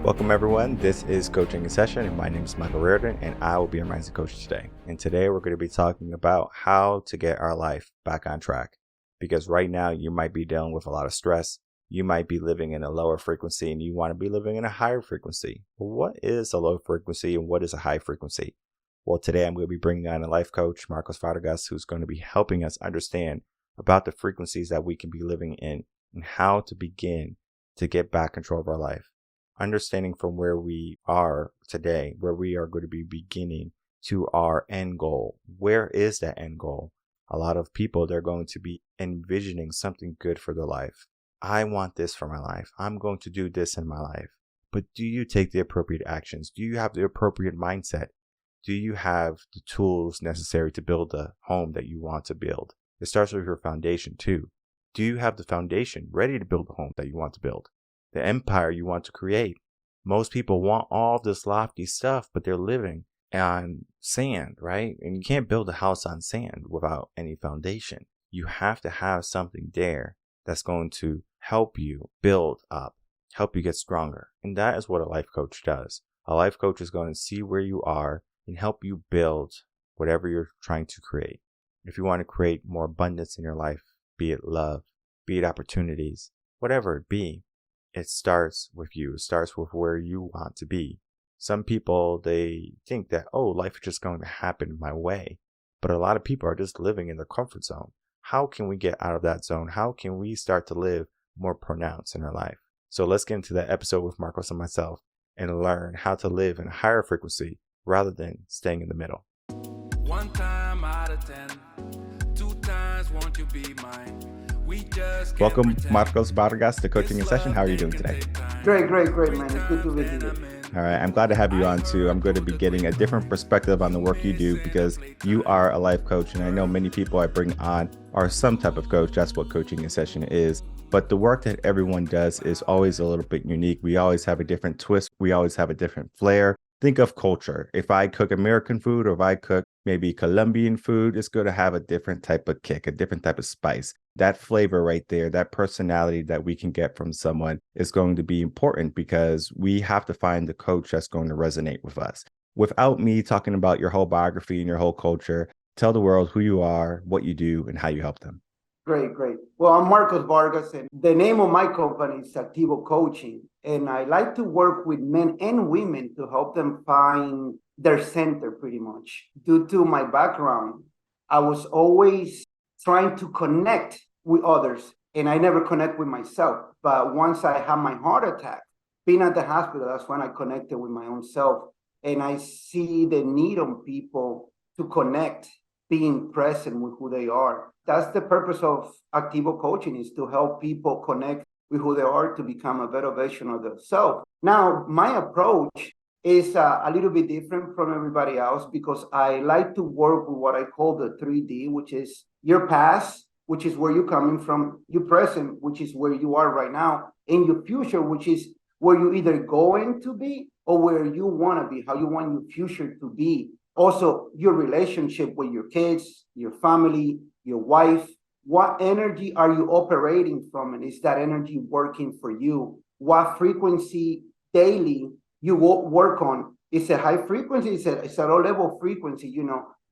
Welcome everyone, this is Coaching in Session and my name is Marco Rearden and I will be your mindset coach today. And today we're going to be talking about how to get our life back on track. Because right now you might be dealing with a lot of stress, you might be living in a lower frequency and you want to be living in a higher frequency. Well, what is a low frequency and what is a high frequency? Well, today I'm going to be bringing on a life coach, Marco Vargas, who's going to be helping us understand about the frequencies that we can be living in and how to begin to get back control of our life. Understanding from where we are today, where we are going to be beginning to our end goal. Where is that end goal? A lot of people, they're going to be envisioning something good for their life. I want this for my life. I'm going to do this in my life. But do you take the appropriate actions? Do you have the appropriate mindset? Do you have the tools necessary to build the home that you want to build? It starts with your foundation too. Do you have the foundation ready to build the home that you want to build? The empire you want to create. Most people want all this lofty stuff, but they're living on sand, right? And you can't build a house on sand without any foundation. You have to have something there that's going to help you build up, help you get stronger. And that is what a life coach does. A life coach is going to see where you are and help you build whatever you're trying to create. If you want to create more abundance in your life, be it love, be it opportunities, whatever it be, it starts with you. It starts with where you want to be. Some people, they think that, life is just going to happen my way. But a lot of people are just living in their comfort zone. How can we get out of that zone? How can we start to live more pronounced in our life? So let's get into that episode with Marcos and myself and learn how to live in a higher frequency rather than staying in the middle. One time out of 10, 2 times won't you be mine? Welcome, Marcos Vargas, to Coaching in Session. How are you doing today? Great, man. It's good to be here. All right. I'm glad to have you on too. I'm going to be getting a different perspective on the work you do because you are a life coach. And I know many people I bring on are some type of coach. That's what Coaching in Session is. But the work that everyone does is always a little bit unique. We always have a different twist. We always have a different flair. Think of culture. If I cook American food or if I cook maybe Colombian food, it's going to have a different type of kick, a different type of spice. That flavor right there, that personality that we can get from someone is going to be important because we have to find the coach that's going to resonate with us. Without me talking about your whole biography and your whole culture, tell the world who you are, what you do, and how you help them. Great. Well, I'm Marco Vargas, and the name of my company is Activo Coaching. And I like to work with men and women to help them find their center pretty much. Due to my background, I was always trying to connect with others, and I never connect with myself. But once I had my heart attack, being at the hospital, that's when I connected with my own self. And I see the need on people to connect, being present with who they are. That's the purpose of Activo Coaching, is to help people connect with who they are to become a better version of themselves. Now, my approach is a little bit different from everybody else because I like to work with what I call the 3D, which is your past, which is where you're coming from, your present, which is where you are right now, and your future, which is where you're either going to be or where you want to be, how you want your future to be. Also, your relationship with your kids, your family, your wife. What energy are you operating from? And is that energy working for you? What frequency daily you work on? It's a high frequency, it's a low level frequency,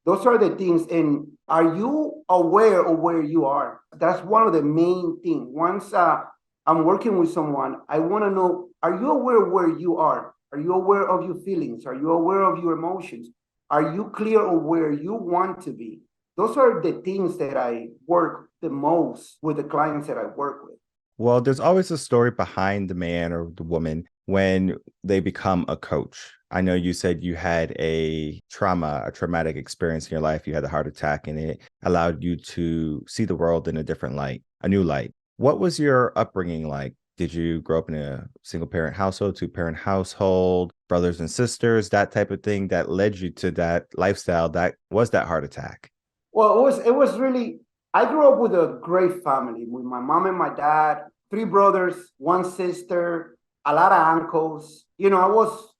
Those are the things. And are you aware of where you are? That's one of the main things. Once I'm working with someone, I want to know, are you aware of where you are? Are you aware of your feelings? Are you aware of your emotions? Are you clear of where you want to be? Those are the things that I work the most with the clients that I work with. Well, there's always a story behind the man or the woman when they become a coach. I know you said you had a traumatic experience in your life. You had a heart attack and it allowed you to see the world in a different light, a new light. What was your upbringing like? Did you grow up in a single parent household, 2-parent household, brothers and sisters, that type of thing that led you to that lifestyle that was that heart attack? Well, it was really, I grew up with a great family with my mom and my dad, 3 brothers, 1 sister, a lot of uncles. I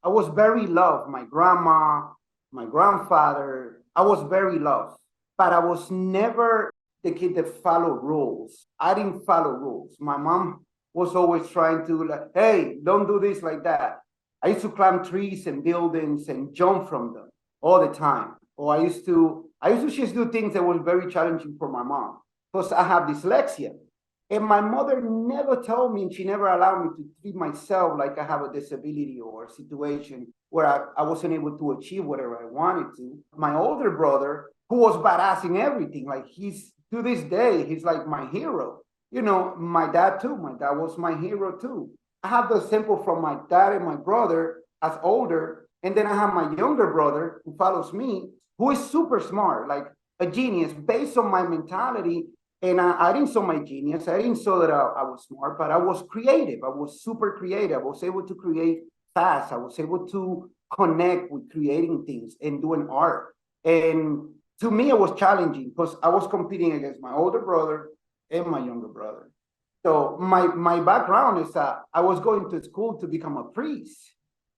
was very loved. My grandma, my grandfather, I was very loved, but I was never the kid that followed rules. I didn't follow rules. My mom was always trying to hey, don't do this like that. I used to climb trees and buildings and jump from them all the time. Or I used to just do things that were very challenging for my mom because I have dyslexia. And my mother never told me, and she never allowed me to treat myself like I have a disability or a situation where I wasn't able to achieve whatever I wanted to. My older brother, who was badass in everything, like he's to this day, he's like my hero. My dad too. My dad was my hero too. I have the example from my dad and my brother as older, and then I have my younger brother who follows me, who is super smart, like a genius, based on my mentality. And I didn't saw my genius. I didn't saw that I was smart, but I was creative. I was super creative. I was able to create fast. I was able to connect with creating things and doing art. And to me, it was challenging because I was competing against my older brother and my younger brother. So my background is that I was going to school to become a priest,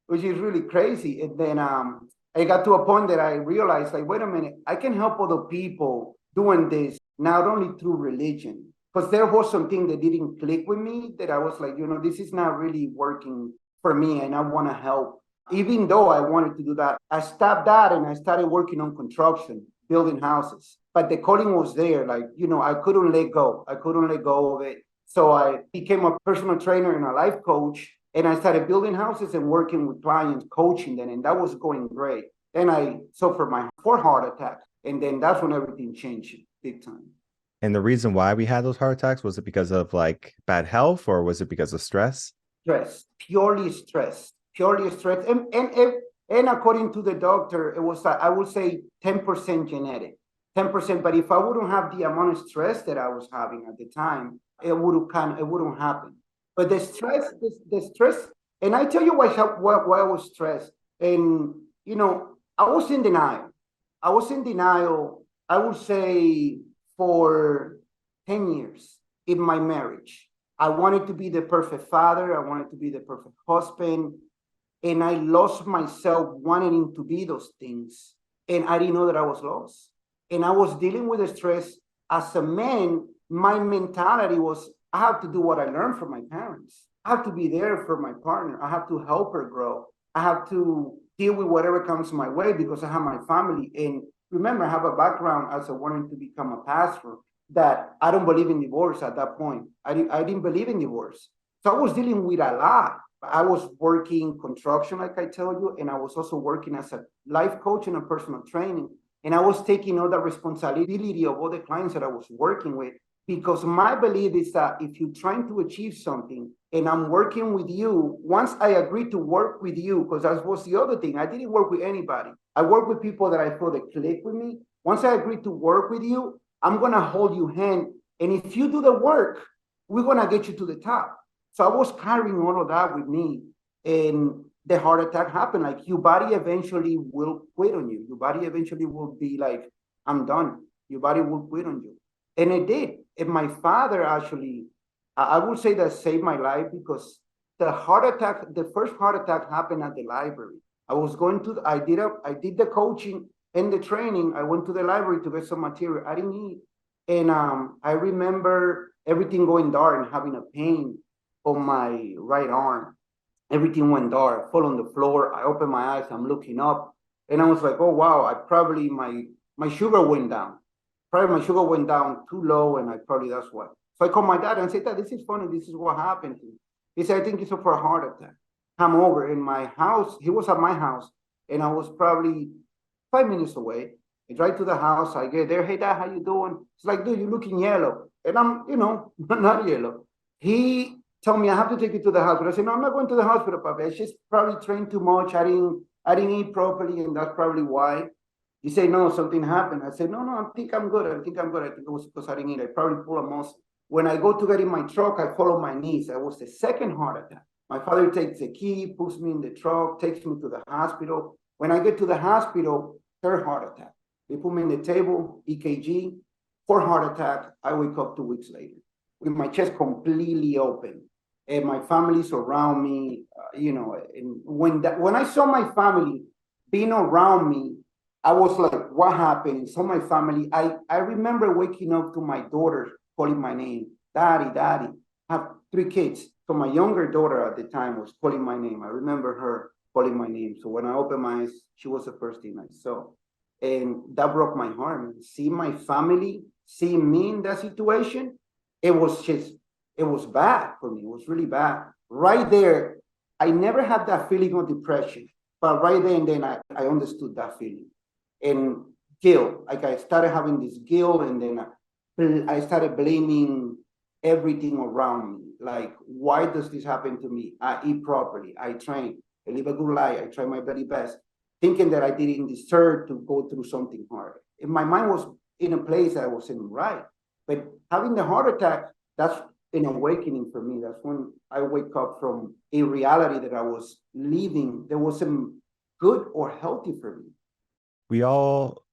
which is really crazy. And then I got to a point that I realized, like, wait a minute, I can help other people doing this, not only through religion, because there was something that didn't click with me that I was like, this is not really working for me and I want to help. Even though I wanted to do that, I stopped that and I started working on construction, building houses. But the calling was there, like, I couldn't let go. I couldn't let go of it. So I became a personal trainer and a life coach, and I started building houses and working with clients, coaching them, and that was going great. Then I suffered my fourth heart attack, and then that's when everything changed big time. And the reason why we had those heart attacks, was it because of like bad health, or was it because of stress? Stress, purely stress, purely stress. And according to the doctor, it was, I would say, 10% genetic, 10%. But if I wouldn't have the amount of stress that I was having at the time, it wouldn't happen. But the stress, and I tell you why I was stressed. And I was in denial. I would say, for 10 years in my marriage. I wanted to be the perfect father. I wanted to be the perfect husband. And I lost myself wanting to be those things. And I didn't know that I was lost. And I was dealing with the stress. As a man, my mentality was, I have to do what I learned from my parents. I have to be there for my partner. I have to help her grow. I have to deal with whatever comes my way because I have my family. And remember, I have a background as a wanting to become a pastor, that I don't believe in divorce at that point. I didn't believe in divorce. So I was dealing with a lot. I was working construction, like I tell you, and I was also working as a life coach and a personal training. And I was taking all the responsibility of all the clients that I was working with, because my belief is that if you're trying to achieve something and I'm working with you, once I agreed to work with you, because that was the other thing, I didn't work with anybody. I work with people that I thought that click with me. Once I agreed to work with you, I'm going to hold your hand. And if you do the work, we're going to get you to the top. So I was carrying all of that with me. And the heart attack happened. Like, your body eventually will quit on you. Your body eventually will be like, I'm done. Your body will quit on you. And it did. And my father actually, I would say, that saved my life, because the first heart attack happened at the library. I did the coaching and the training. I went to the library to get some material. I didn't eat. And I remember everything going dark and having a pain on my right arm. Everything went dark. I fall on the floor. I open my eyes. I'm looking up. And I was like, oh, wow, my sugar went down. Probably my sugar went down too low, and that's why. So I called my dad and said, Dad, this is funny. This is what happened to me. He said, I think it's for a heart attack. Come over in my house. He was at my house, and I was probably 5 minutes away. I drive to the house. I get there. Hey, Dad, how you doing? It's like, dude, you're looking yellow. And I'm, not yellow. He told me, I have to take you to the hospital. I said, no, I'm not going to the hospital, Papa. I just probably trained too much. I didn't eat properly, and that's probably why. He said, no, something happened. I said, no, I think I'm good. I think it was because I didn't eat. I probably pulled a muscle. When I go to get in my truck, I fall on my knees. That was the second heart attack. My father takes the key, puts me in the truck, takes me to the hospital. When I get to the hospital, third heart attack. They put me in the table, EKG, fourth heart attack. I wake up 2 weeks later with my chest completely open. And my family's around me, and when I saw my family being around me, I was like, what happened? So my family, I remember waking up to my daughter calling my name, Daddy, Daddy. I have 3 kids. So my younger daughter at the time was calling my name. I remember her. calling my name. So when I opened my eyes, she was the first thing I saw. And that broke my heart. And see my family, see me in that situation, it was bad for me. It was really bad. Right there, I never had that feeling of depression, but right there and then I understood that feeling. And guilt, like I started having this guilt, and then I started blaming everything around me. Like, why does this happen to me? I eat properly, I train, I live a good life, I try my very best, thinking that I didn't deserve to go through something hard. And my mind was in a place that wasn't right. But having the heart attack, that's an awakening for me. That's when I wake up from a reality that I was living that wasn't good or healthy for me. We all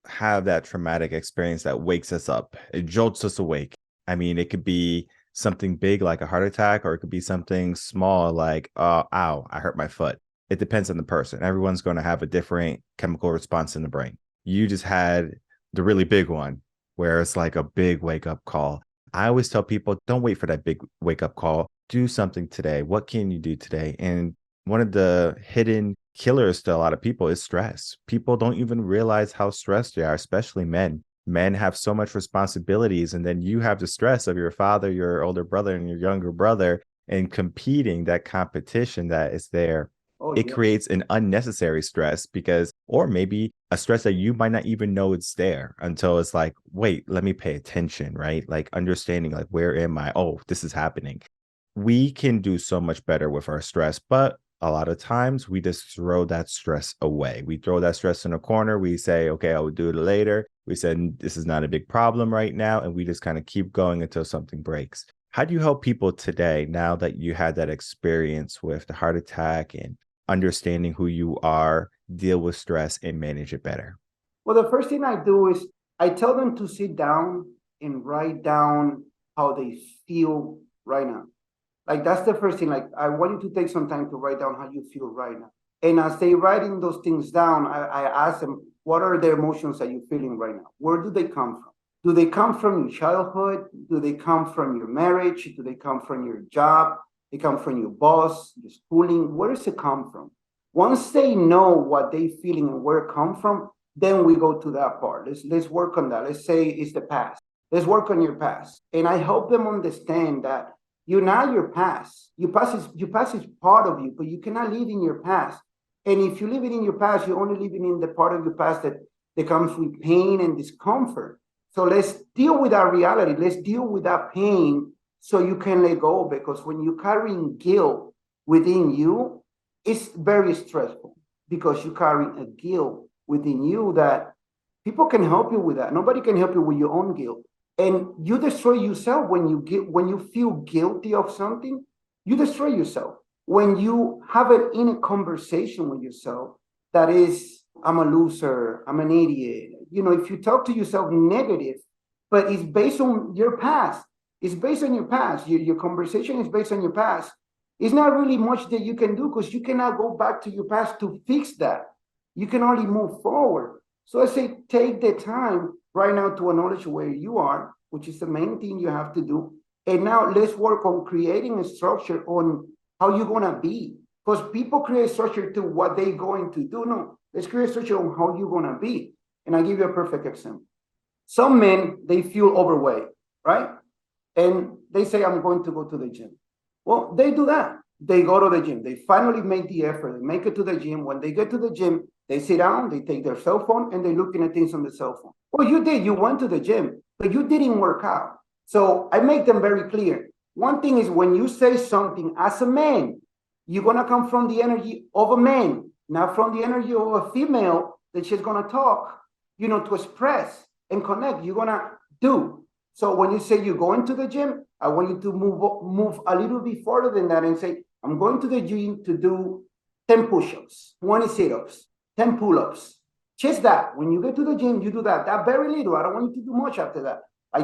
have that traumatic experience that wakes us up. It jolts us awake. I mean, it could be something big like a heart attack, or it could be something small like, ow, I hurt my foot. It depends on the person. Everyone's going to have a different chemical response in the brain. You just had the really big one where it's like a big wake up call. I always tell people, don't wait for that big wake up call. Do something today. What can you do today? And one of the hidden killers to a lot of people is stress. People don't even realize how stressed they are, especially men. Men have so much responsibilities, and then you have the stress of your father, your older brother, and your younger brother, and competing, that competition that is there. Oh, It yes. creates an unnecessary stress because, or maybe a stress that you might not even know it's there until it's like, wait, let me pay attention, right? Like understanding, like, where am I? Oh, this is happening. We can do so much better with our stress, but a lot of times we just throw that stress away. We throw that stress in a corner. We say, okay, I will do it later. We said, this is not a big problem right now. And we just kind of keep going until something breaks. How do you help people today, now that you had that experience with the heart attack and understanding who you are, deal with stress and manage it better? Well, the first thing I do is I tell them to sit down and write down how they feel right now. Like, that's the first thing. Like, I want you to take some time to write down how you feel right now. And as they writing those things down, I ask them, what are the emotions that you're feeling right now? Where do they come from? Do they come from your childhood? Do they come from your marriage? Do they come from your job? They come from your boss, your schooling? Where does it come from? Once they know what they feeling and where it come from, then we go to that part. Let's work on that. Let's say it's the past. Let's work on your past. And I help them understand that you're not your past. Your past is part of you, but you cannot live in your past. And if you live in your past, you're only living in the part of your past that comes with pain and discomfort. So let's deal with our reality. Let's deal with that pain so you can let go. Because when you're carrying guilt within you, it's very stressful because you're carrying a guilt within you that people can help you with that. Nobody can help you with your own guilt. And you destroy yourself when you feel guilty of something. You destroy yourself. When you have an inner conversation with yourself that is, I'm a loser, I'm an idiot. You know, if you talk to yourself negative, but it's based on your past. It's based on your past. Your conversation is based on your past. It's not really much that you can do because you cannot go back to your past to fix that. You can only move forward. So I say, take the time right now to acknowledge where you are, which is the main thing you have to do. And now let's work on creating a structure on how you're going to be. Because people create structure to what they're going to do. No, let's create structure on how you're going to be. And I'll give you a perfect example. Some men, they feel overweight, right? And they say, I'm going to go to the gym. Well, they do that. They go to the gym. They finally make the effort. They make it to the gym. When they get to the gym, they sit down, they take their cell phone, and they're looking at things on the cell phone. Well, you did. You went to the gym, but you didn't work out. So I make them very clear. One thing is when you say something as a man, you're going to come from the energy of a man, not from the energy of a female that she's going to talk, to express and connect. You're going to do. So when you say you're going to the gym, I want you to move a little bit further than that and say, I'm going to the gym to do 10 push-ups, 20 sit-ups, 10 pull-ups. Just that. When you get to the gym, you do that. That very little. I don't want you to do much after that.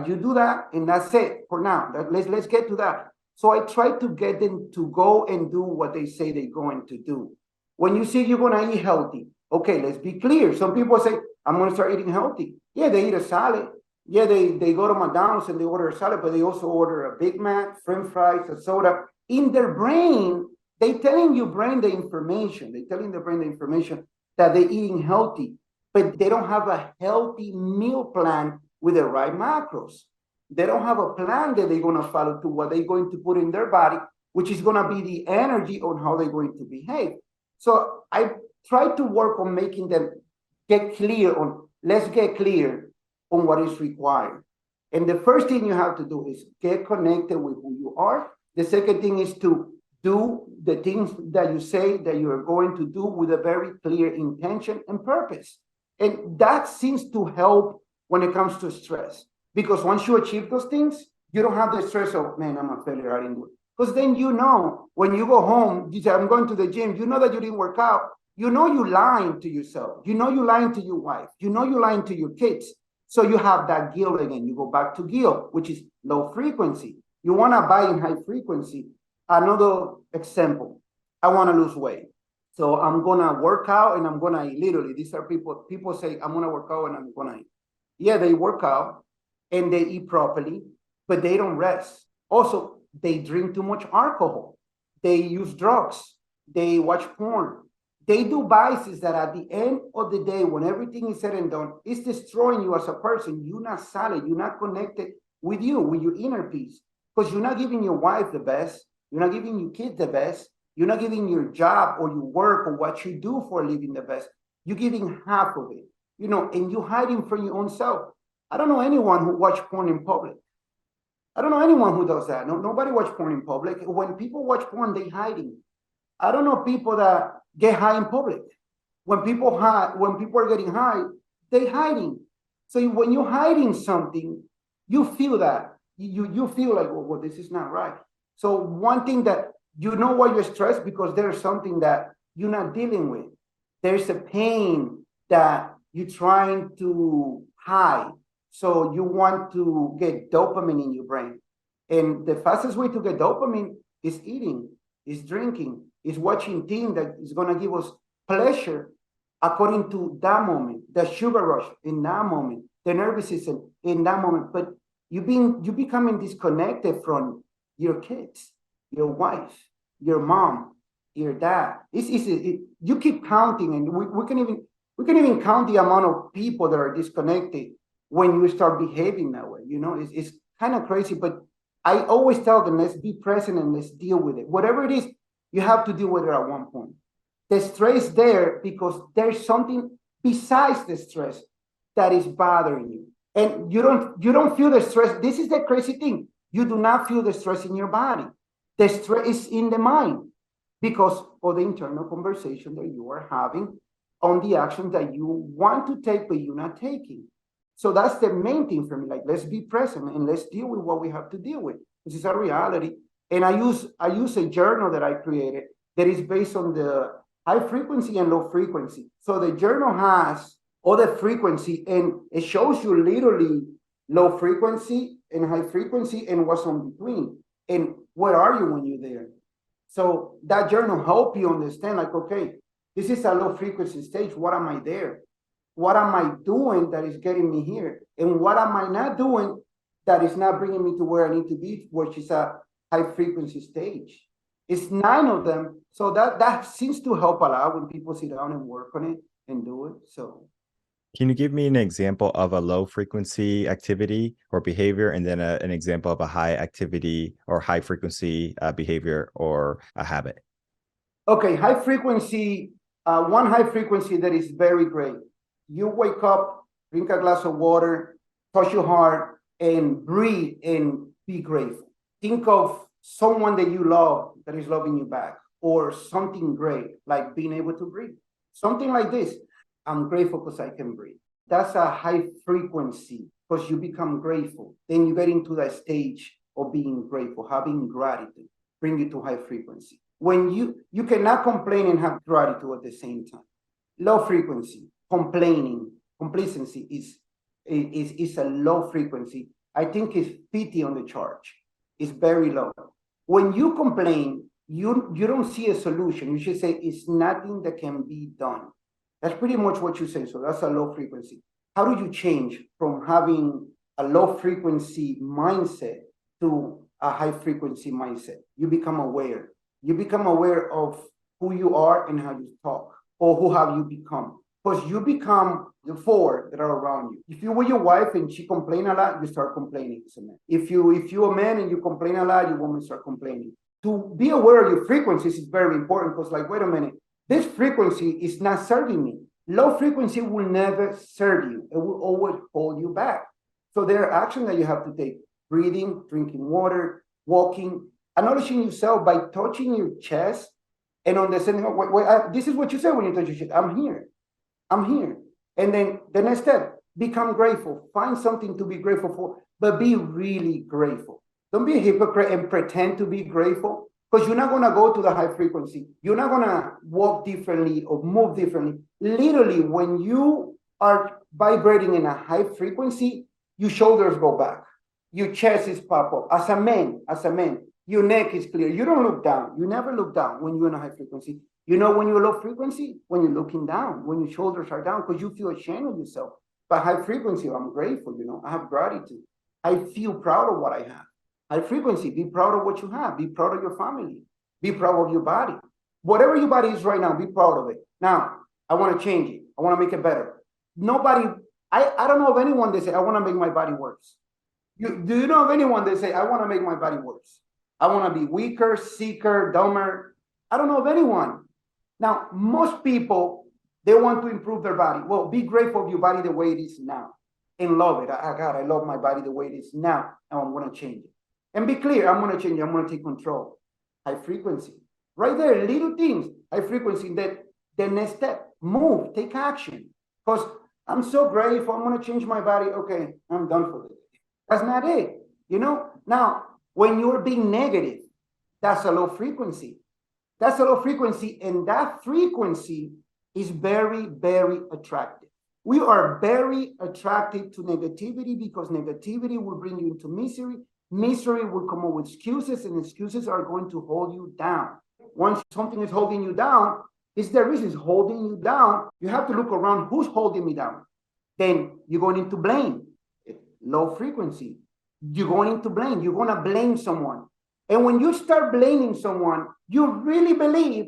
You do that, and that's it for now. Let's get to that. So I try to get them to go and do what they say they're going to do. When you say you're going to eat healthy, okay, let's be clear. Some people say, I'm going to start eating healthy. Yeah, they eat a salad. Yeah, they go to McDonald's and they order a salad, but they also order a Big Mac, French fries, a soda. In their brain, They telling your brain the information. They telling the brain the information that they're eating healthy, but they don't have a healthy meal plan with the right macros. They don't have a plan that they're going to follow to what they're going to put in their body, which is going to be the energy on how they're going to behave. So I try to work on making them let's get clear on what is required. And the first thing you have to do is get connected with who you are. The second thing is to do the things that you say that you are going to do with a very clear intention and purpose. And that seems to help when it comes to stress. Because once you achieve those things, you don't have the stress of, man, I'm a failure, I didn't do it. Because then you know, when you go home, you say, I'm going to the gym, you know that you didn't work out. You know you're lying to yourself. You know you're lying to your wife. You know you're lying to your kids. So you have that guilt again. You go back to guilt, which is low frequency. You want to buy in high frequency. Another example, I want to lose weight. So I'm going to work out and I'm going to eat. Literally, these are people say, I'm going to work out and I'm going to eat. Yeah, they work out and they eat properly, but they don't rest. Also, they drink too much alcohol. They use drugs. They watch porn. They do vices that at the end of the day, when everything is said and done, it's destroying you as a person. You're not solid. You're not connected with your inner peace, because you're not giving your wife the best. You're not giving your kids the best. You're not giving your job or your work or what you do for a living the best. You're giving half of it, and you're hiding from your own self. I don't know anyone who watch porn in public. I don't know anyone who does that. No, nobody watch porn in public. When people watch porn, they hiding. I don't know people that get high in public. When people are getting high, they hiding. So when you're hiding something, you feel that. You feel like, well, this is not right. So one thing that you know why you're stressed, because there's something that you're not dealing with. There's a pain that you're trying to hide. So you want to get dopamine in your brain. And the fastest way to get dopamine is eating, is drinking, is watching things that is going to give us pleasure according to that moment, the sugar rush in that moment, the nervous system in that moment. But you becoming disconnected from your kids, your wife, your mom, your dad. You keep counting, and we can even count the amount of people that are disconnected when you start behaving that way. It's kind of crazy, but I always tell them, let's be present and let's deal with it. Whatever it is, you have to deal with it at one point. The stress there because there's something besides the stress that is bothering you. And you don't feel the stress. This is the crazy thing. You do not feel the stress in your body. The stress is in the mind because of the internal conversation that you are having on the action that you want to take, but you're not taking. So that's the main thing for me. Like, let's be present and let's deal with what we have to deal with. This is a reality. And I use a journal that I created that is based on the high frequency and low frequency. So the journal has all the frequency, and it shows you literally low frequency and high frequency and what's on between. And where are you when you're there? So that journal help you understand, like, okay, this is a low frequency stage. What am I there? What am I doing that is getting me here? And what am I not doing that is not bringing me to where I need to be, which is a high frequency stage? It's 9 of them. So that seems to help a lot when people sit down and work on it and do it. So Can you give me an example of a low frequency activity or behavior, and then an example of a high activity or high frequency behavior or a habit? Okay, high frequency, one high frequency that is very great. You wake up, drink a glass of water, touch your heart, and breathe and be grateful. Think of someone that you love that is loving you back, or something great, like being able to breathe. Something like this. I'm grateful because I can breathe. That's a high frequency because you become grateful. Then you get into that stage of being grateful, having gratitude, bring you to high frequency. When you cannot complain and have gratitude at the same time. Low frequency, complaining, complacency is a low frequency. I think it's 50 on the chart. It's very low. When you complain, you don't see a solution. You should say it's nothing that can be done. That's pretty much what you say. So that's a low frequency. How do you change from having a low frequency mindset to a high frequency mindset? You become aware. You become aware of who you are and how you talk, or who have you become. Because you become the four that are around you. If you were your wife and she complain a lot, you start complaining as a man. If you're a man and you complain a lot, your woman start complaining. To be aware of your frequencies is very important, because like, wait a minute, this frequency is not serving me. Low frequency will never serve you. It will always hold you back. So there are actions that you have to take: breathing, drinking water, walking, acknowledging yourself by touching your chest and understanding, this is what you say when you touch your chest. I'm here. I'm here. And then the next step, become grateful. Find something to be grateful for, but be really grateful. Don't be a hypocrite and pretend to be grateful, because you're not going to go to the high frequency. You're not going to walk differently or move differently. Literally, when you are vibrating in a high frequency, your shoulders go back. Your chest is pop up. As a man, your neck is clear. You don't look down. You never look down when you're in a high frequency. You know when you're low frequency? When you're looking down, when your shoulders are down, because you feel ashamed of yourself. But high frequency, I'm grateful, I have gratitude. I feel proud of what I have. High frequency, be proud of what you have. Be proud of your family. Be proud of your body. Whatever your body is right now, be proud of it. Now, I want to change it. I want to make it better. Nobody, I don't know of anyone that say, I want to make my body worse. Do you know of anyone that say, I want to make my body worse? I want to be weaker, sicker, dumber. I don't know of anyone. Now, most people, they want to improve their body. Well, be grateful of your body the way it is now and love it. God, I love my body the way it is now, and I'm going to change it. And be clear, I'm going to change it. I'm going to take control. High frequency. Right there, little things, high frequency. That the next step, move, take action. Because I'm so grateful, I'm going to change my body. Okay, I'm done for this. That's not it. Now, when you're being negative, that's a low frequency. That's a low frequency, and that frequency is very, very attractive. We are very attracted to negativity, because negativity will bring you into misery. Misery will come up with excuses, and excuses are going to hold you down. Once something is holding you down, it's the reason it's holding you down. You have to look around, who's holding me down? Then you're going into blame. Low frequency. You're going into blame. You're going to blame someone. And when you start blaming someone, you really believe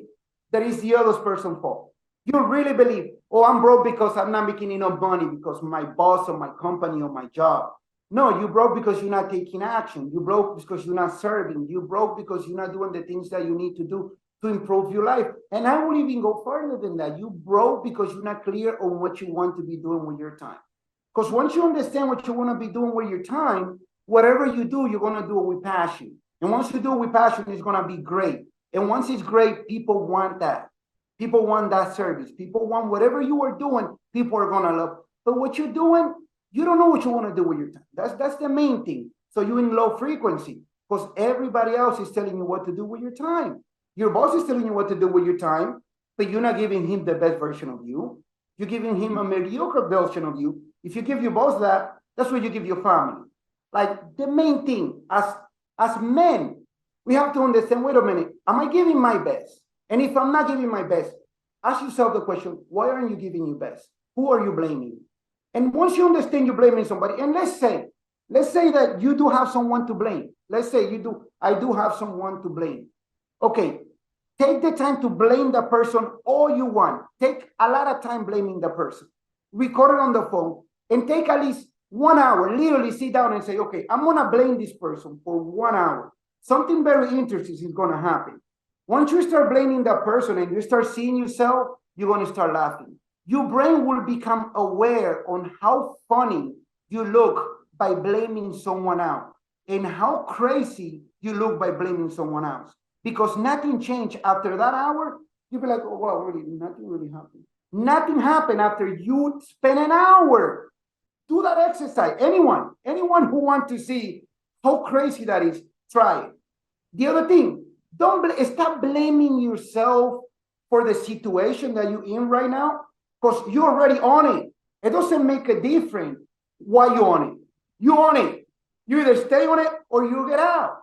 that it's the other person's fault. You really believe, oh, I'm broke because I'm not making enough money, because my boss or my company or my job. No, you broke because you're not taking action. You broke because you're not serving. You broke because you're not doing the things that you need to do to improve your life. And I will even go further than that. You broke because you're not clear on what you want to be doing with your time. Because once you understand what you want to be doing with your time, whatever you do, you're going to do it with passion. And once you do it with passion, it's going to be great. And once it's great, people want that. People want that service. People want whatever you are doing, people are going to love. But what you're doing, you don't know what you want to do with your time. That's the main thing. So you're in low frequency, because everybody else is telling you what to do with your time. Your boss is telling you what to do with your time, but you're not giving him the best version of you. You're giving him a mediocre version of you. If you give your boss that, that's what you give your family. Like, the main thing, as men, we have to understand, wait a minute, am I giving my best? And if I'm not giving my best, ask yourself the question, why aren't you giving your best? Who are you blaming? And once you understand you're blaming somebody, and let's say that you do have someone to blame. Let's say I do have someone to blame. Okay, take the time to blame the person all you want. Take a lot of time blaming the person. Record it on the phone and take at least 1 hour. Literally sit down and say, okay, I'm going to blame this person for 1 hour. Something very interesting is going to happen. Once you start blaming that person and you start seeing yourself, you're going to start laughing. Your brain will become aware on how funny you look by blaming someone else and how crazy you look by blaming someone else. Because nothing changed after that hour. You'll be like, oh, wow, really, nothing really happened. Nothing happened after you spend an hour. Do that exercise. Anyone who wants to see how crazy that is, try it. The other thing, stop blaming yourself for the situation that you're in right now, because you're already on it. It doesn't make a difference why you're on it. You're on it. You either stay on it or you get out.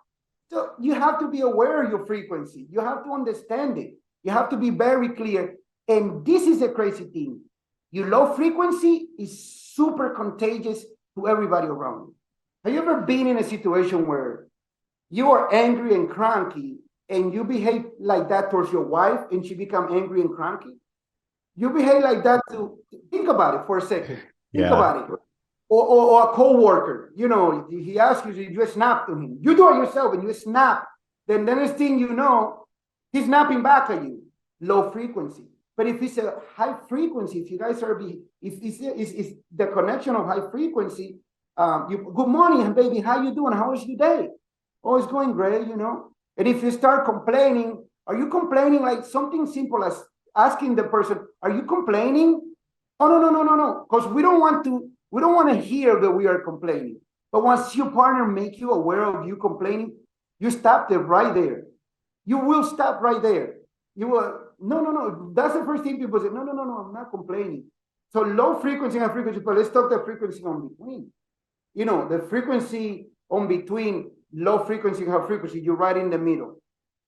So you have to be aware of your frequency. You have to understand it. You have to be very clear. And this is a crazy thing. Your low frequency is super contagious to everybody around you. Have you ever been in a situation where you are angry and cranky and you behave like that towards your wife and she become angry and cranky, you behave like that to think about it for a second. Think about it. Or a co-worker, he asks you, you snap to him. You do it yourself and you snap. Then the next thing you know, he's snapping back at you. Low frequency. But if it's a high frequency, if you guys are if it's the connection of high frequency, good morning, baby, how you doing? How was your day? Oh, it's going great, And if you start complaining, are you complaining like something simple as asking the person, are you complaining? Oh, no. Because we don't want to hear that we are complaining. But once your partner make you aware of you complaining, you stop it right there. You will stop right there. You will, no. That's the first thing people say, no, I'm not complaining. So low frequency and high frequency, but let's talk the frequency on between. The frequency on between low frequency and high frequency, you're right in the middle.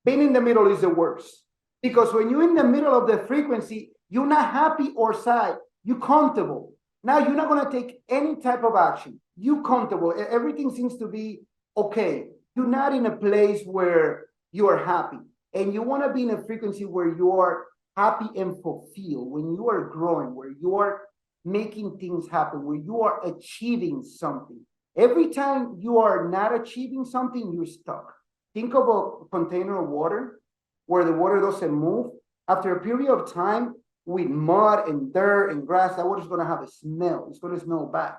Being in the middle is the worst. Because when you're in the middle of the frequency, you're not happy or sad. You're comfortable. Now you're not going to take any type of action. You're comfortable. Everything seems to be okay. You're not in a place where you are happy. And you want to be in a frequency where you are happy and fulfilled, when you are growing, where you are making things happen, where you are achieving something. Every time you are not achieving something, you're stuck. Think of a container of water where the water doesn't move. After a period of time, with mud and dirt and grass, that water is going to have a smell. It's going to smell bad.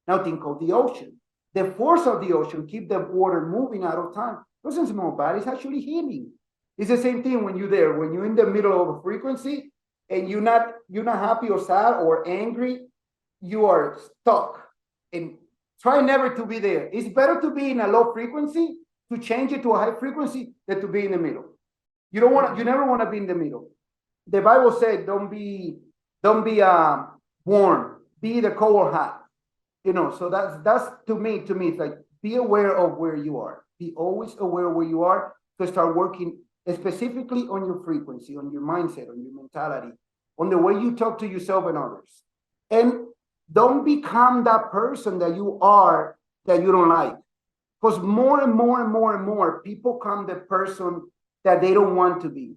Now think of the ocean. The force of the ocean keep the water moving out of time. It doesn't smell bad. It's actually healing. It's the same thing when you're there. When you're in the middle of a frequency and you're not happy or sad or angry, you are stuck. And try never to be there. It's better to be in a low frequency to change it to a high frequency than to be in the middle. You never want to be in the middle. The Bible said, don't be warm, be the cold hot. So that's to me, it's like, be aware of where you are. Be always aware of where you are to start working specifically on your frequency, on your mindset, on your mentality, on the way you talk to yourself and others. And don't become that person that you are that you don't like. Because more and more people come the person that they don't want to be.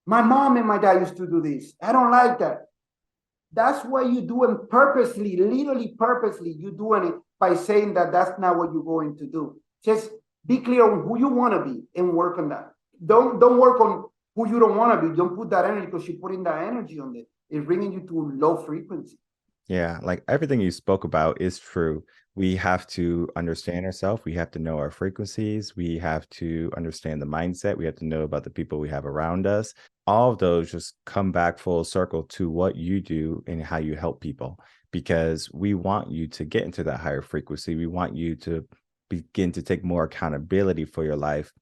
My mom and my dad used to do this. I don't like that. That's why you're doing purposely, literally purposely, you're doing it by saying that that's not what you're going to do. Just be clear on who you want to be and work on that. Don't work on who you don't want to be. Don't put that energy, because you're putting that energy on it. It's bringing you to low frequency. Yeah, like everything you spoke about is true. We have to understand ourselves. We have to know our frequencies. We have to understand the mindset. We have to know about the people we have around us. All of those just come back full circle to what you do and how you help people, because we want you to get into that higher frequency. We want you to begin to take more accountability for your life.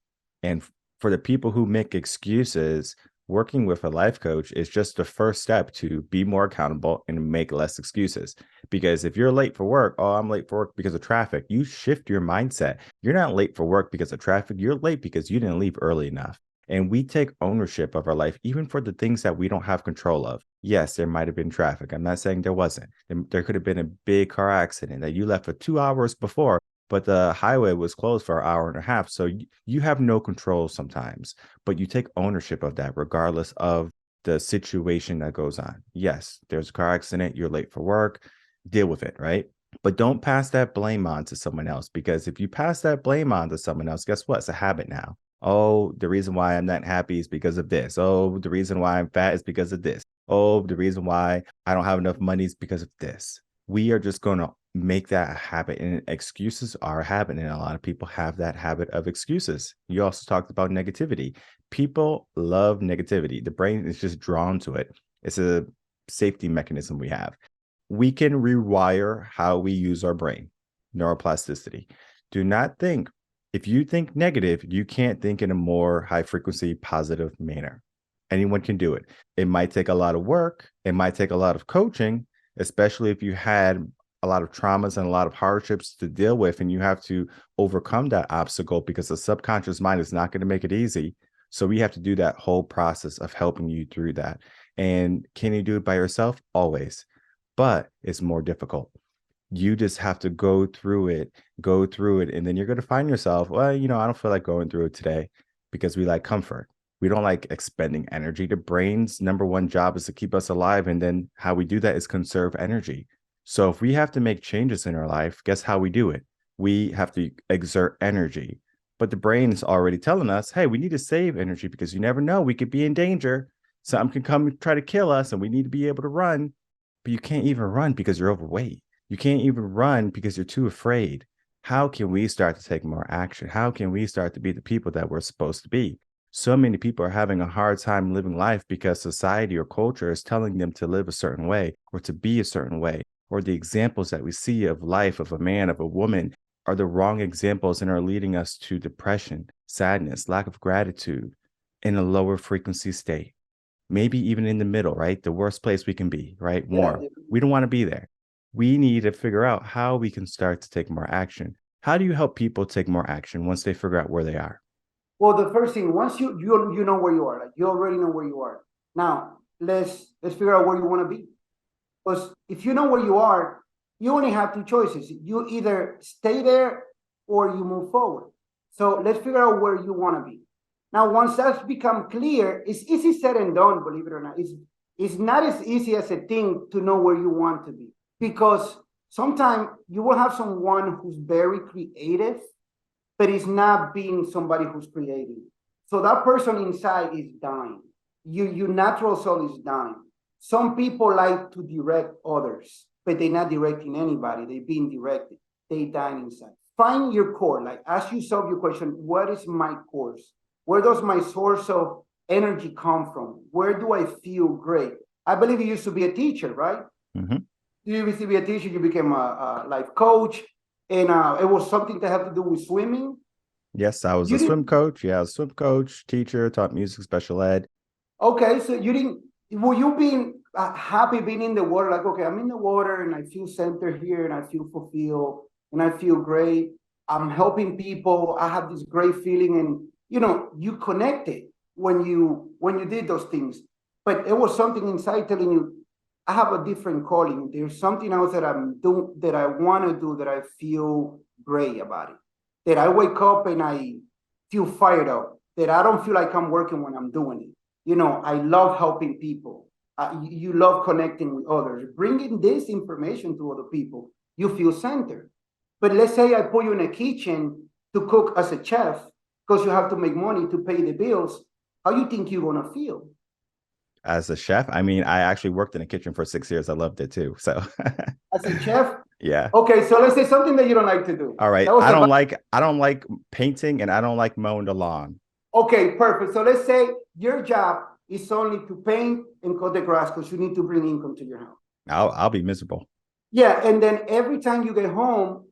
And for the people who make excuses, working with a life coach is just the first step to be more accountable and make less excuses. Because if you're late for work, oh, I'm late for work because of traffic, you shift your mindset. You're not late for work because of traffic. You're late because you didn't leave early enough. And we take ownership of our life, even for the things that we don't have control of. Yes, there might have been traffic. I'm not saying there wasn't. There could have been a big car accident that you left for 2 hours before, but the highway was closed for an hour and a half. So you have no control sometimes, but you take ownership of that regardless of the situation that goes on. Yes, there's a car accident. You're late for work. Deal with it, right? But don't pass that blame on to someone else, because if you pass that blame on to someone else, guess what? It's a habit now. Oh, the reason why I'm not happy is because of this. Oh, the reason why I'm fat is because of this. Oh, the reason why I don't have enough money is because of this. We are just going to make that a habit, and excuses are a habit. And a lot of people have that habit of excuses. You also talked about negativity. People love negativity. The brain is just drawn to it. It's a safety mechanism we have. We can rewire how we use our brain, neuroplasticity. Do not think, if you think negative, you can't think in a more high frequency, positive manner. Anyone can do it. It might take a lot of work. It might take a lot of coaching, especially if you had a lot of traumas and a lot of hardships to deal with, and you have to overcome that obstacle, because the subconscious mind is not going to make it easy. So we have to do that whole process of helping you through that. And can you do it by yourself? Always. But it's more difficult. You just have to go through it, and then you're going to find yourself, well, I don't feel like going through it today. because we like comfort. We don't like expending energy. The brain's number one job is to keep us alive. And then how we do that is conserve energy. So if we have to make changes in our life, guess how we do it? We have to exert energy. But the brain is already telling us, hey, we need to save energy because you never know. We could be in danger. Something can come and try to kill us and we need to be able to run. But you can't even run because you're overweight. You can't even run because you're too afraid. How can we start to take more action? How can we start to be the people that we're supposed to be? So many people are having a hard time living life because society or culture is telling them to live a certain way or to be a certain way, or the examples that we see of life of a man, of a woman, are the wrong examples and are leading us to depression, sadness, lack of gratitude, in a lower frequency state. Maybe even in the middle, right? The worst place we can be, right? Warm. We don't want to be there. We need to figure out how we can start to take more action. How do you help people take more action once they figure out where they are? Well, the first thing, once you know where you are, like you already know where you are. Now let's figure out where you want to be. Because if you know where you are, you only have two choices. You either stay there or you move forward. So let's figure out where you want to be. Now, once that's become clear, it's easy said and done, believe it or not. It's not as easy as a thing to know where you want to be, because sometimes you will have someone who's very creative, but is not being somebody who's creating. So that person inside is dying. Your natural soul is dying. Some people like to direct others, but they're not directing anybody. They're being directed. They die inside. Find your core. Like, ask yourself your question, what is my course? Where does my source of energy come from? Where do I feel great? I believe you used to be a teacher, right? Mm-hmm. You used to be a teacher. You became a life coach, and it was something to have to do with swimming. Yes, I was a swim coach. Yeah, I was a swim coach, teacher, taught music, special ed. Okay, so were you being happy being in the water? Like, okay, I'm in the water and I feel centered here and I feel fulfilled and I feel great. I'm helping people. I have this great feeling, and you connected when you did those things. But it was something inside telling you, I have a different calling. There's something else that I'm doing, that I want to do, that I feel great about it. That I wake up and I feel fired up. That I don't feel like I'm working when I'm doing it. I love helping people. You love connecting with others. Bringing this information to other people, you feel centered. But let's say I put you in a kitchen to cook as a chef, because you have to make money to pay the bills. How you think you're going to feel? As a chef, I mean, I actually worked in a kitchen for 6 years. I loved it too. So as a chef? Yeah. Okay, so let's say something that you don't like to do. All right. I don't like painting, and I don't like mowing the lawn. Okay, perfect. So let's say your job is only to paint and cut the grass because you need to bring income to your house. I'll be miserable. Yeah, and then every time you get home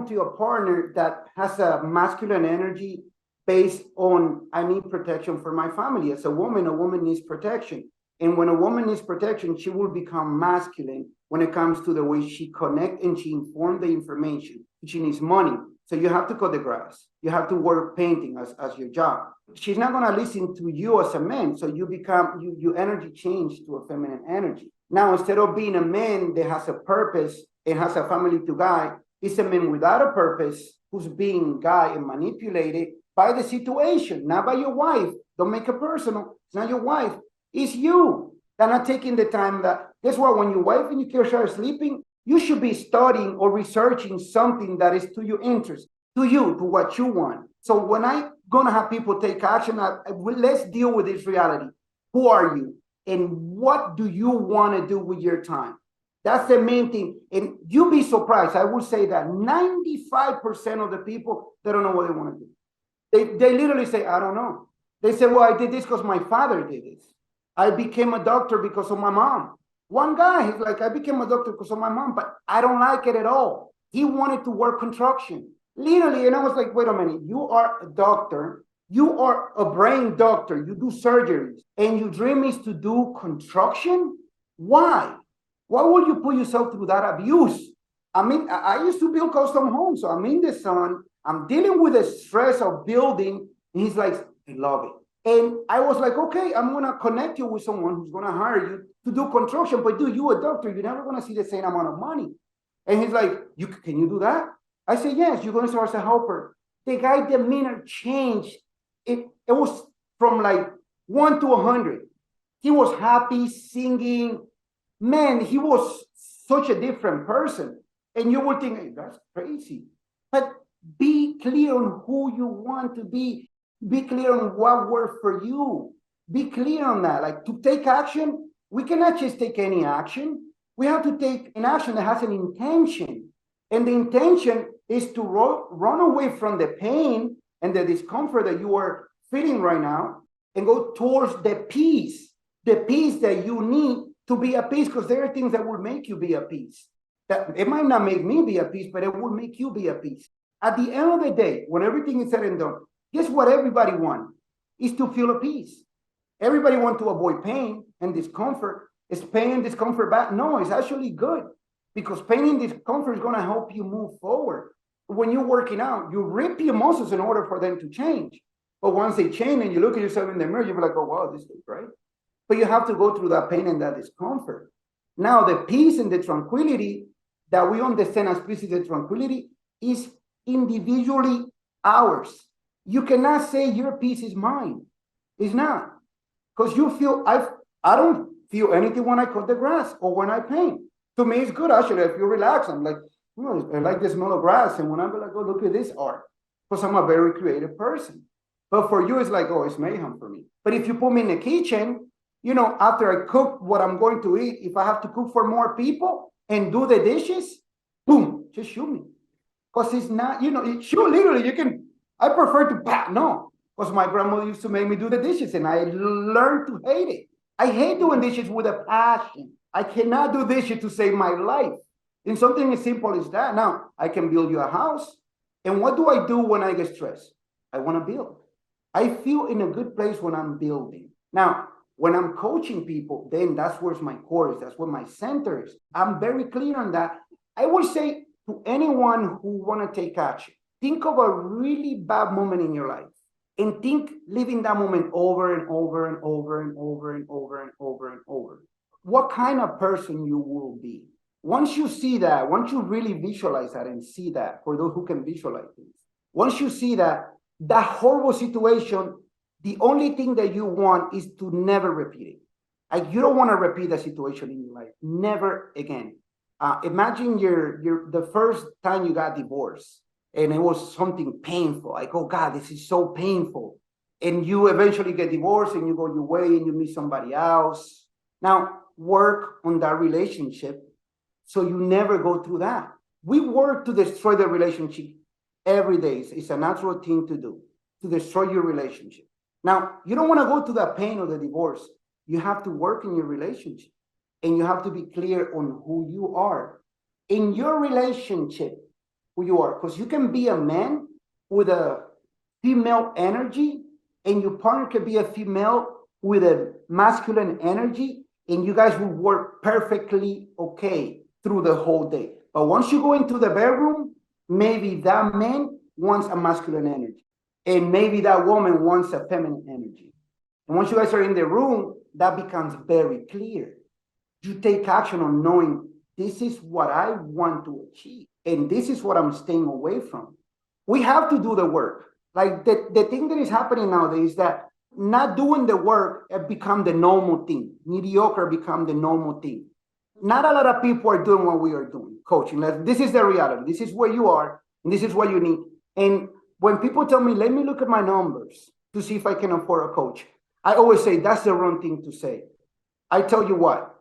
to a partner that has a masculine energy based on, I need protection for my family. As a woman needs protection. And when a woman needs protection, she will become masculine when it comes to the way she connects and she informs the information. She needs money. So you have to cut the grass. You have to work painting as your job. She's not going to listen to you as a man. So your energy change to a feminine energy. Now, instead of being a man that has a purpose and has a family to guide, it's a man without a purpose who's being guided and manipulated by the situation, not by your wife. Don't make it personal. It's not your wife. It's you that are not taking the time. That guess what? When your wife and your kids are sleeping, you should be studying or researching something that is to your interest, to what you want. So when I'm gonna have people take action, let's deal with this reality. Who are you, and what do you want to do with your time? That's the main thing. And you'll be surprised. I would say that 95% of the people, they don't know what they want to do. They literally say, I don't know. They say, well, I did this because my father did this. I became a doctor because of my mom. One guy, he's like, I became a doctor because of my mom, but I don't like it at all. He wanted to work construction. Literally, and I was like, wait a minute, you are a doctor. You are a brain doctor. You do surgeries, and your dream is to do construction? Why? Why would you put yourself through that abuse? I mean, I used to build custom homes, so I'm in the sun. I'm dealing with the stress of building, and he's like, I love it. And I was like, okay, I'm going to connect you with someone who's going to hire you to do construction. But dude, you a doctor, you're never going to see the same amount of money. And he's like, can you do that? I said, yes, you're going to start as a helper. The guy demeanor changed it was from like 1 to 100. He was happy, singing. Man, he was such a different person. And you would think, hey, that's crazy. But be clear on who you want to be. Be clear on what worked for you. Be clear on that. Like, to take action, we cannot just take any action. We have to take an action that has an intention. And the intention is to run away from the pain and the discomfort that you are feeling right now and go towards the peace that you need to be at peace, because there are things that will make you be at peace. That it might not make me be at peace, but it will make you be at peace. At the end of the day, when everything is said and done, guess what everybody wants? Is to feel at peace. Everybody wants to avoid pain and discomfort. Is pain and discomfort bad? No, it's actually good, because pain and discomfort is going to help you move forward. When you're working out, you rip your muscles in order for them to change. But once they change and you look at yourself in the mirror, you'll be like, oh, wow, this is great. But you have to go through that pain and that discomfort. Now, the peace and the tranquility that we understand as peace and tranquility is individually ours. You cannot say your peace is mine. It's not. Because you feel, I don't feel anything when I cut the grass or when I paint. To me, it's good, actually. I feel relaxed. I'm like, I like the smell of grass. And when I'm like, oh, look at this art. Because I'm a very creative person. But for you, it's like, oh, it's mayhem for me. But if you put me in the kitchen, after I cook what I'm going to eat, if I have to cook for more people and do the dishes, boom, just shoot me. Because it's not, shoot, literally, I prefer to, no. Because my grandmother used to make me do the dishes and I learned to hate it. I hate doing dishes with a passion. I cannot do dishes to save my life. And something as simple as that. Now, I can build you a house. And what do I do when I get stressed? I want to build. I feel in a good place when I'm building. Now, when I'm coaching people, then that's where my core is. That's where my center is. I'm very clear on that. I will say to anyone who want to take action, think of a really bad moment in your life and think living that moment over and over and over and over and over and over and over. What kind of person you will be. Once you see that, once you really visualize that and see that, for those who can visualize things, once you see that horrible situation, the only thing that you want is to never repeat it. Like, you don't want to repeat that situation in your life. Never again. Imagine the first time you got divorced and it was something painful. Like, oh God, this is so painful. And you eventually get divorced and you go your way and you meet somebody else. Now, work on that relationship so you never go through that. We work to destroy the relationship every day. It's a natural thing to do, to destroy your relationship. Now, you don't want to go to the pain of the divorce. You have to work in your relationship and you have to be clear on who you are. In your relationship, who you are, because you can be a man with a female energy and your partner can be a female with a masculine energy, and you guys will work perfectly okay through the whole day. But once you go into the bedroom, maybe that man wants a masculine energy. And maybe that woman wants a feminine energy. And once you guys are in the room, that becomes very clear. You take action on knowing this is what I want to achieve. And this is what I'm staying away from. We have to do the work. Like the thing that is happening nowadays is that not doing the work have become the normal thing. Mediocre become the normal thing. Not a lot of people are doing what we are doing, coaching. Like, this is the reality. This is where you are, and this is what you need. And when people tell me, let me look at my numbers to see if I can afford a coach, I always say that's the wrong thing to say. I tell you what,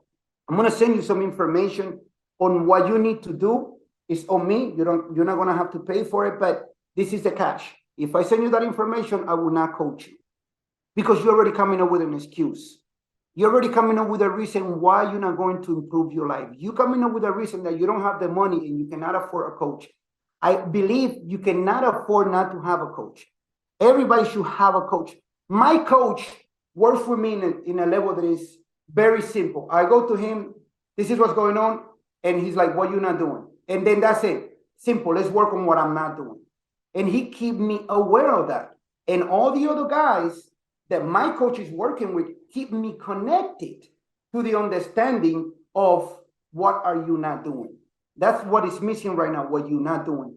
I'm going to send you some information on what you need to do. It's on me. You're not going to have to pay for it, but this is the catch. If I send you that information, I will not coach you because you're already coming up with an excuse. You're already coming up with a reason why you're not going to improve your life. You're coming up with a reason that you don't have the money and you cannot afford a coach. I believe you cannot afford not to have a coach. Everybody should have a coach. My coach works with me in a level that is very simple. I go to him, this is what's going on, and he's like, what you not doing? And then that's it. Simple, let's work on what I'm not doing. And he keep me aware of that. And all the other guys that my coach is working with keep me connected to the understanding of what are you not doing. That's what is missing right now, what you're not doing.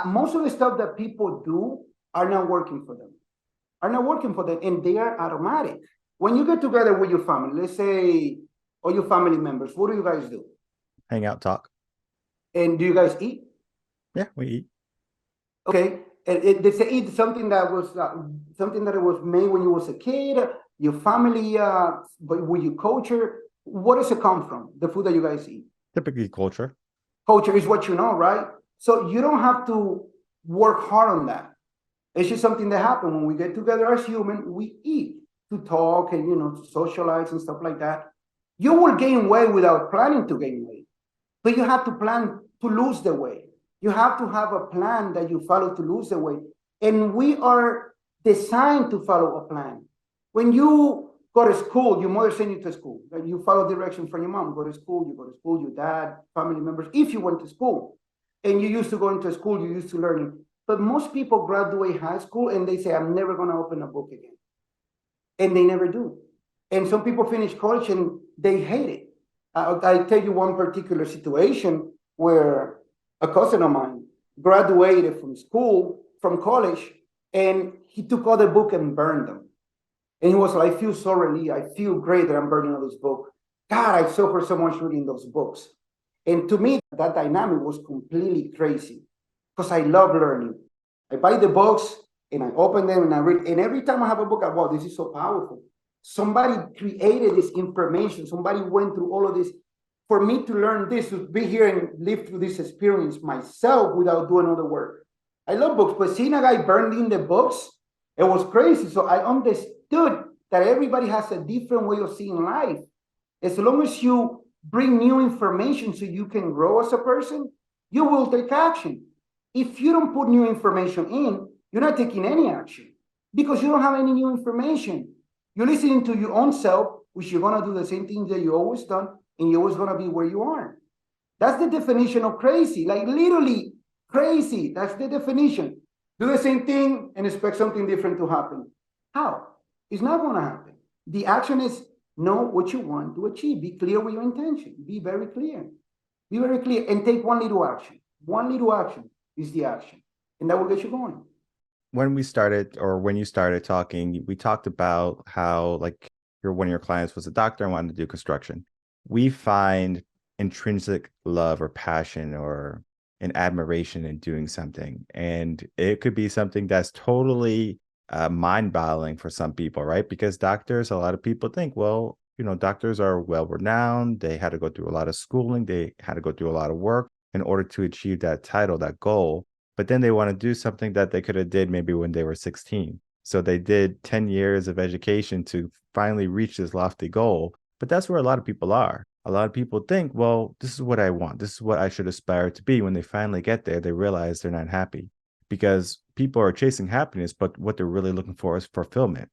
Most of the stuff that people do are not working for them. are not working for them, and they are automatic. When you get together with your family, let's say, or your family members, what do you guys do? Hang out, talk. And do you guys eat? Yeah, we eat. Okay, and they say eat something that was something that it was made when you was a kid, your family, but with your culture. What does it come from? The food that you guys eat. Typically culture. Culture is what you know, right? So you don't have to work hard on that. It's just something that happens when we get together as humans. We eat to talk and to socialize and stuff like that. You will gain weight without planning to gain weight, but you have to plan to lose the weight. You have to have a plan that you follow to lose the weight, and we are designed to follow a plan. When you go to school, your mother sent you to school. Right? You follow direction from your mom. Go to school. You go to school. Your dad, family members. If you went to school, and you used to go into school, you used to learning. But most people graduate high school and they say, I'm never going to open a book again. And they never do. And some people finish college and they hate it. I tell you one particular situation where a cousin of mine graduated from college, and he took all the book and burned them. And he was like, I feel so relieved. I feel great that I'm burning all this book. God, I suffer so much reading those books. And to me, that dynamic was completely crazy because I love learning. I buy the books and I open them and I read. And every time I have a book, I wow, this is so powerful. Somebody created this information. Somebody went through all of this for me to learn this, to be here and live through this experience myself without doing all the work. I love books, but seeing a guy burned in the books, it was crazy. So I understood that everybody has a different way of seeing life. As long as you bring new information so you can grow as a person, you will take action. If you don't put new information in, you're not taking any action because you don't have any new information. You're listening to your own self, which you're going to do the same things that you always done, and you're always going to be where you are. That's the definition of crazy, like literally crazy. That's the definition. Do the same thing and expect something different to happen. How? It's not going to happen. The action is know what you want to achieve. Be clear with your intention. Be very clear. Be very clear and take one little action. One little action is the action, and that will get you going. When we started, or when you started talking, we talked about how like one of your clients was a doctor and wanted to do construction. We find intrinsic love or passion or an admiration in doing something. And it could be something that's totally mind-boggling for some people, right? Because doctors, a lot of people think, well, doctors are well-renowned. They had to go through a lot of schooling. They had to go through a lot of work in order to achieve that title, that goal. But then they want to do something that they could have did maybe when they were 16. So they did 10 years of education to finally reach this lofty goal. But that's where a lot of people are. A lot of people think, well, this is what I want. This is what I should aspire to be. When they finally get there, they realize they're not happy because people are chasing happiness, but what they're really looking for is fulfillment.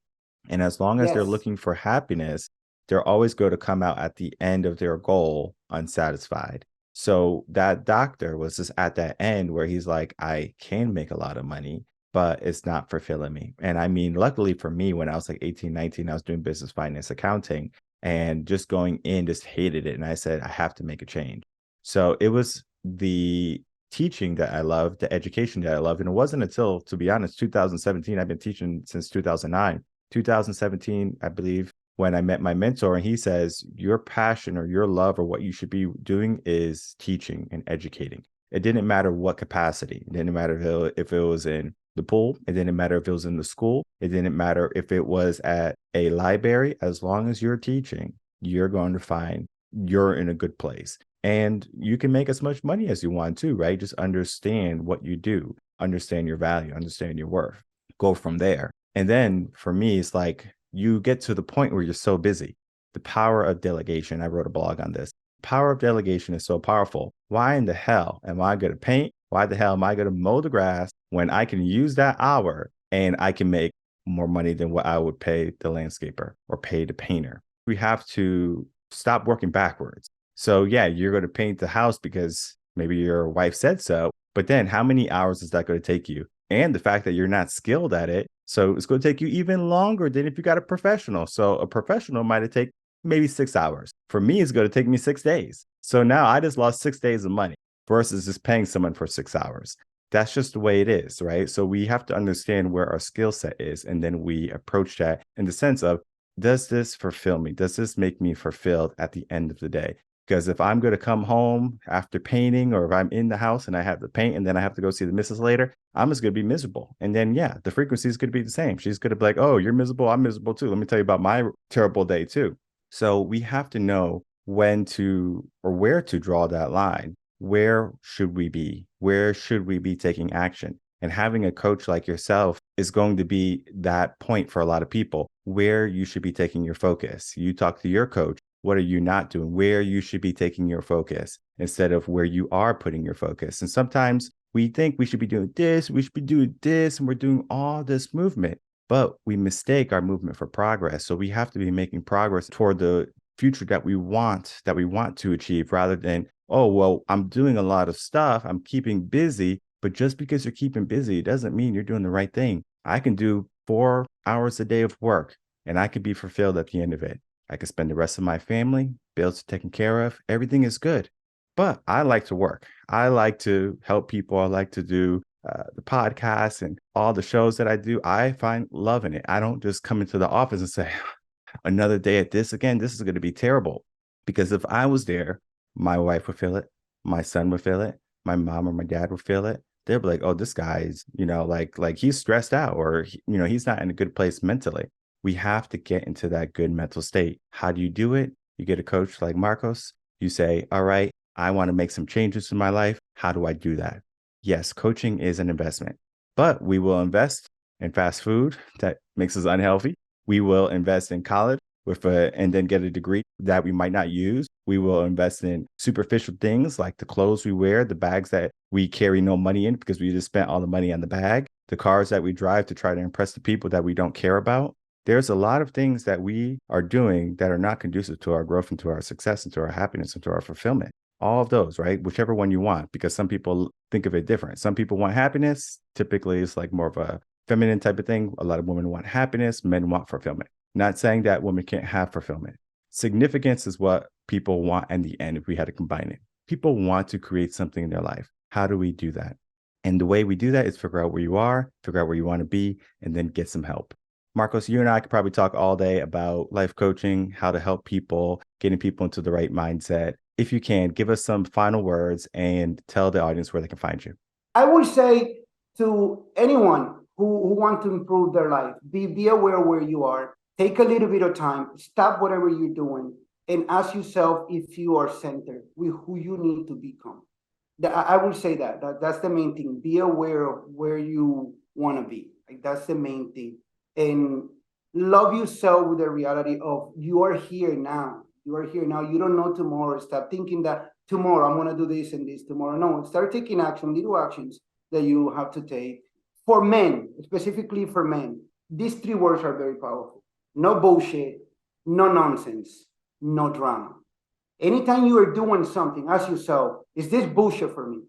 And as long as they're looking for happiness, they're always going to come out at the end of their goal unsatisfied. So that doctor was just at that end where he's like, I can make a lot of money, but it's not fulfilling me. And I mean, luckily for me, when I was like 18, 19, I was doing business, finance, accounting, and just going in, just hated it. And I said, I have to make a change. So it was the teaching that I loved, the education that I loved. And it wasn't until, to be honest, 2017, I've been teaching since 2009, 2017, I believe, when I met my mentor, and he says, your passion or your love or what you should be doing is teaching and educating. It didn't matter what capacity. It didn't matter if it was in the pool. It didn't matter if it was in the school. It didn't matter if it was at a library. As long as you're teaching, you're going to find you're in a good place. And you can make as much money as you want to, right? Just understand what you do, understand your value, understand your worth, go from there. And then for me, it's like, you get to the point where you're so busy. The power of delegation. I wrote a blog on this. Power of delegation is so powerful. Why in the hell am I going to paint? Why the hell am I going to mow the grass when I can use that hour and I can make more money than what I would pay the landscaper or pay the painter? We have to stop working backwards. So yeah, you're going to paint the house because maybe your wife said so, but then how many hours is that going to take you? And the fact that you're not skilled at it. So it's going to take you even longer than if you got a professional. So a professional might have taken maybe 6 hours. For me, it's going to take me 6 days. So now I just lost 6 days of money versus just paying someone for 6 hours. That's just the way it is, right? So we have to understand where our skill set is, and then we approach that in the sense of, does this fulfill me? Does this make me fulfilled at the end of the day? Because if I'm going to come home after painting, or if I'm in the house and I have to paint and then I have to go see the missus later, I'm just going to be miserable. And then, yeah, the frequency is going to be the same. She's going to be like, oh, you're miserable. I'm miserable too. Let me tell you about my terrible day too. So we have to know when to, or where to draw that line. Where should we be? Where should we be taking action? And having a coach like yourself is going to be that point for a lot of people where you should be taking your focus. You talk to your coach. What are you not doing? Where you should be taking your focus instead of where you are putting your focus. And sometimes we think we should be doing this, we should be doing this, and we're doing all this movement, but we mistake our movement for progress. So we have to be making progress toward the future that we want to achieve, rather than, oh, well, I'm doing a lot of stuff, I'm keeping busy. But just because you're keeping busy, it doesn't mean you're doing the right thing. I can do 4 hours a day of work and I could be fulfilled at the end of it. I could spend the rest of my family, bills taken care of. Everything is good. But I like to work. I like to help people. I like to do the podcasts and all the shows that I do. I find love in it. I don't just come into the office and say, another day at this again. This is going to be terrible. Because if I was there, my wife would feel it. My son would feel it. My mom or my dad would feel it. They'll be like, oh, this guy's, like he's stressed out, or, he's not in a good place mentally. We have to get into that good mental state. How do you do it? You get a coach like Marcos. You say, all right, I want to make some changes in my life. How do I do that? Yes, coaching is an investment, but we will invest in fast food that makes us unhealthy. We will invest in college and then get a degree that we might not use. We will invest in superficial things like the clothes we wear, the bags that we carry no money in because we just spent all the money on the bag, the cars that we drive to try to impress the people that we don't care about. There's a lot of things that we are doing that are not conducive to our growth and to our success and to our happiness and to our fulfillment. All of those, right? Whichever one you want, because some people think of it different. Some people want happiness. Typically, it's like more of a feminine type of thing. A lot of women want happiness. Men want fulfillment. Not saying that women can't have fulfillment. Significance is what people want in the end if we had to combine it. People want to create something in their life. How do we do that? And the way we do that is figure out where you are, figure out where you want to be, and then get some help. Marcos, you and I could probably talk all day about life coaching, how to help people, getting people into the right mindset. If you can, give us some final words and tell the audience where they can find you. I would say to anyone who want to improve their life, be aware where you are. Take a little bit of time, stop whatever you're doing, and ask yourself if you are centered with who you need to become. I will say that's the main thing. Be aware of where you want to be. Like, that's the main thing. And love yourself with the reality of you are here now. You are here now. You don't know tomorrow. Stop thinking that tomorrow I'm going to do this and this tomorrow. No, start taking action, little actions that you have to take. For men, specifically for men, these 3 words are very powerful. No bullshit, no nonsense, no drama. Anytime you are doing something, ask yourself, is this bullshit for me?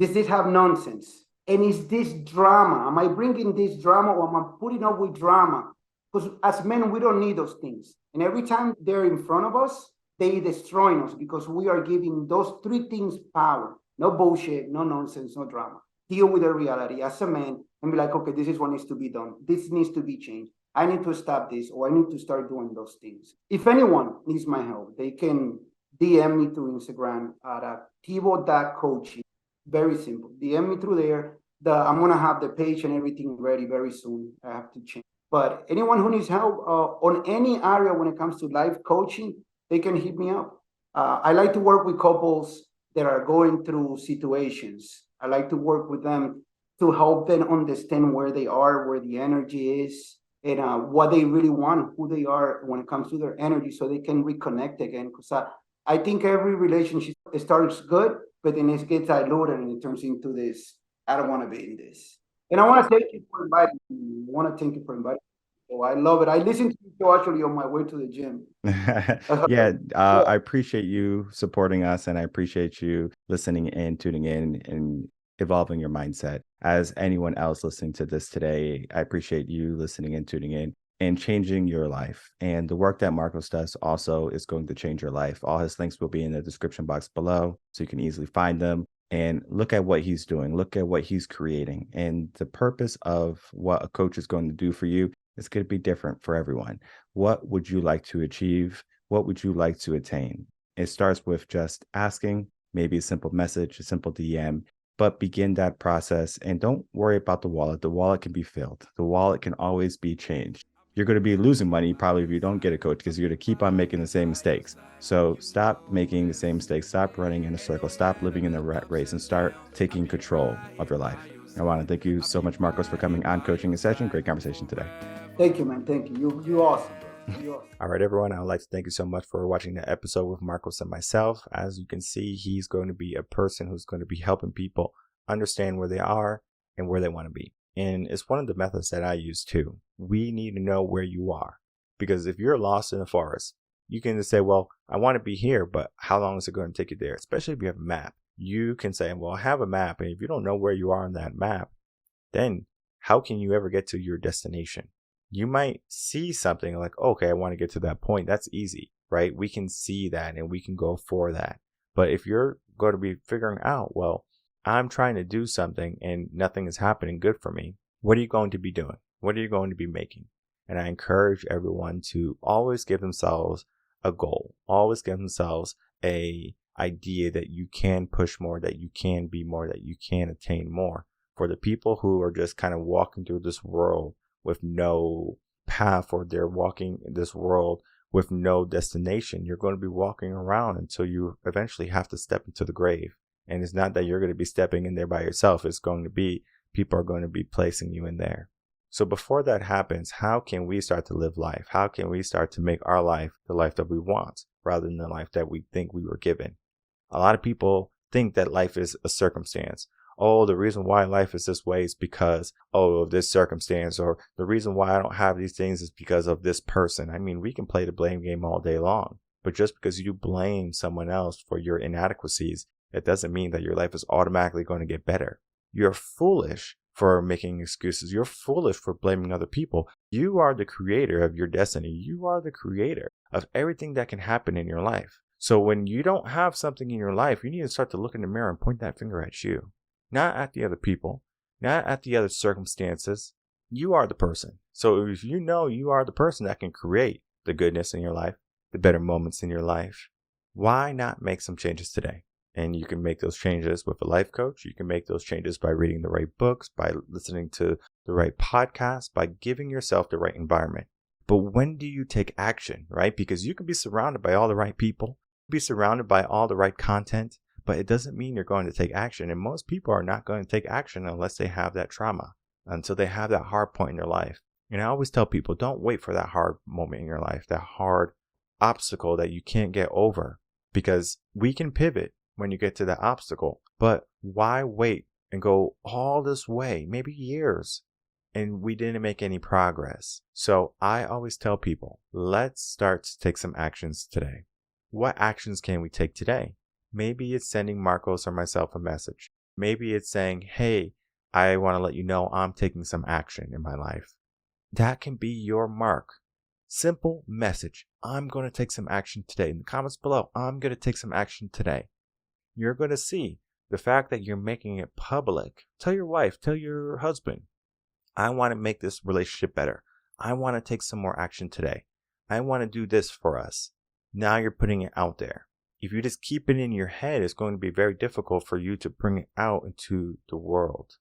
Does this have nonsense? And is this drama? Am I bringing this drama, or am I putting up with drama? Because as men, we don't need those things. And every time they're in front of us, they destroy us because we are giving those 3 things power. No bullshit, no nonsense, no drama. Deal with the reality as a man and be like, okay, this is what needs to be done. This needs to be changed. I need to stop this, or I need to start doing those things. If anyone needs my help, they can DM me through Instagram at tivo.coaching. Very simple. DM me through there. I'm going to have the page and everything ready very soon. I have to change. But anyone who needs help on any area when it comes to life coaching, they can hit me up. I like to work with couples that are going through situations. I like to work with them to help them understand where they are, where the energy is, and what they really want, who they are when it comes to their energy, so they can reconnect again. Because I think every relationship starts good, but then it gets diluted and it turns into this, I don't want to be in this. And I want to thank you for inviting me. I want to thank you for inviting me. So I love it. I listened to you actually on my way to the gym. Yeah, I appreciate you supporting us, and I appreciate you listening and tuning in and evolving your mindset. As anyone else listening to this today, I appreciate you listening and tuning in and changing your life. And the work that Marcos does also is going to change your life. All his links will be in the description box below, so you can easily find them. and look at what he's doing, look at what he's creating. And the purpose of what a coach is going to do for you is going to be different for everyone. What would you like to achieve? What would you like to attain? It starts with just asking, maybe a simple message, a simple DM, but begin that process and don't worry about the wallet. The wallet can be filled. The wallet can always be changed. You're going to be losing money probably if you don't get a coach because you're going to keep on making the same mistakes. So stop making the same mistakes. Stop running in a circle. Stop living in the rat race and start taking control of your life. I want to thank you so much, Marcos, for coming on Coaching in Session. Great conversation today. Thank you, man. Thank you. You awesome. You awesome. All right, everyone. I would like to thank you so much for watching the episode with Marcos and myself. As you can see, he's going to be a person who's going to be helping people understand where they are and where they want to be. And it's one of the methods that I use too. We need to know where you are, because if you're lost in the forest, you can just say, well, I want to be here, but how long is it going to take you there? Especially if you have a map. You can say, well, I have a map. And if you don't know where you are on that map, then how can you ever get to your destination? You might see something like, okay, I want to get to that point. That's easy, right? We can see that and we can go for that. But if you're going to be figuring out, well, I'm trying to do something and nothing is happening good for me, what are you going to be doing? What are you going to be making? And I encourage everyone to always give themselves a goal, always give themselves a idea that you can push more, that you can be more, that you can attain more. For the people who are just kind of walking through this world with no path, or they're walking in this world with no destination, you're going to be walking around until you eventually have to step into the grave. And it's not that you're going to be stepping in there by yourself. It's going to be, people are going to be placing you in there. So before that happens, how can we start to live life? How can we start to make our life the life that we want rather than the life that we think we were given? A lot of people think that life is a circumstance. Oh, the reason why life is this way is because, of this circumstance, or the reason why I don't have these things is because of this person. I mean, we can play the blame game all day long, but just because you blame someone else for your inadequacies, it doesn't mean that your life is automatically going to get better. You're foolish for making excuses. You're foolish for blaming other people. You are the creator of your destiny. You are the creator of everything that can happen in your life. So when you don't have something in your life, you need to start to look in the mirror and point that finger at you. Not at the other people, not at the other circumstances. You are the person. So if you know you are the person that can create the goodness in your life, the better moments in your life, why not make some changes today? And you can make those changes with a life coach. You can make those changes by reading the right books, by listening to the right podcasts, by giving yourself the right environment. But when do you take action, right? Because you can be surrounded by all the right people, be surrounded by all the right content, but it doesn't mean you're going to take action. And most people are not going to take action unless they have that trauma, until they have that hard point in their life. And I always tell people, don't wait for that hard moment in your life, that hard obstacle that you can't get over, because we can pivot when you get to that obstacle. But why wait and go all this way, maybe years, and we didn't make any progress? So I always tell people, let's start to take some actions today. What actions can we take today? Maybe it's sending Marcos or myself a message. Maybe it's saying, hey, I want to let you know I'm taking some action in my life. That can be your mark. Simple message. I'm going to take some action today. In the comments below, I'm going to take some action today. You're going to see the fact that you're making it public. Tell your wife, tell your husband, I want to make this relationship better. I want to take some more action today. I want to do this for us. Now you're putting it out there. If you just keep it in your head, it's going to be very difficult for you to bring it out into the world.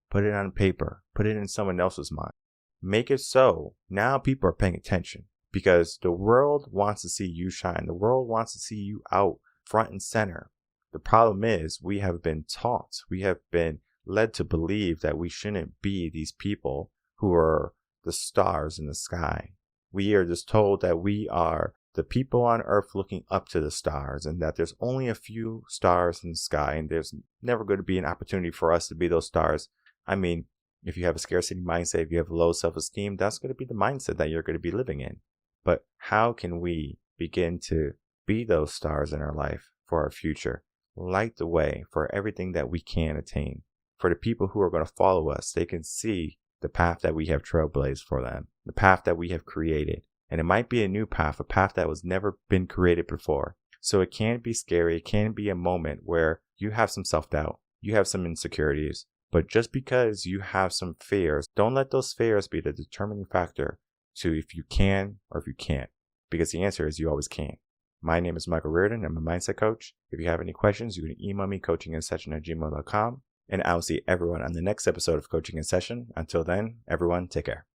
Put it on paper. Put it in someone else's mind. Make it so now people are paying attention, because the world wants to see you shine. The world wants to see you out front and center. The problem is we have been taught, we have been led to believe that we shouldn't be these people who are the stars in the sky. We are just told that we are the people on earth looking up to the stars, and that there's only a few stars in the sky, and there's never going to be an opportunity for us to be those stars. I mean, if you have a scarcity mindset, if you have low self-esteem, that's going to be the mindset that you're going to be living in. But how can we begin to be those stars in our life for our future? Light the way for everything that we can attain. For the people who are going to follow us, they can see the path that we have trailblazed for them, the path that we have created. And it might be a new path, a path that was never been created before. So it can be scary. It can be a moment where you have some self-doubt. you have some insecurities. But just because you have some fears, don't let those fears be the determining factor to if you can or if you can't. Because the answer is you always can. My name is Michael Rearden. I'm a mindset coach. If you have any questions, you can email me coachinginsession@gmail.com. And I'll see everyone on the next episode of Coaching in Session. Until then, everyone, take care.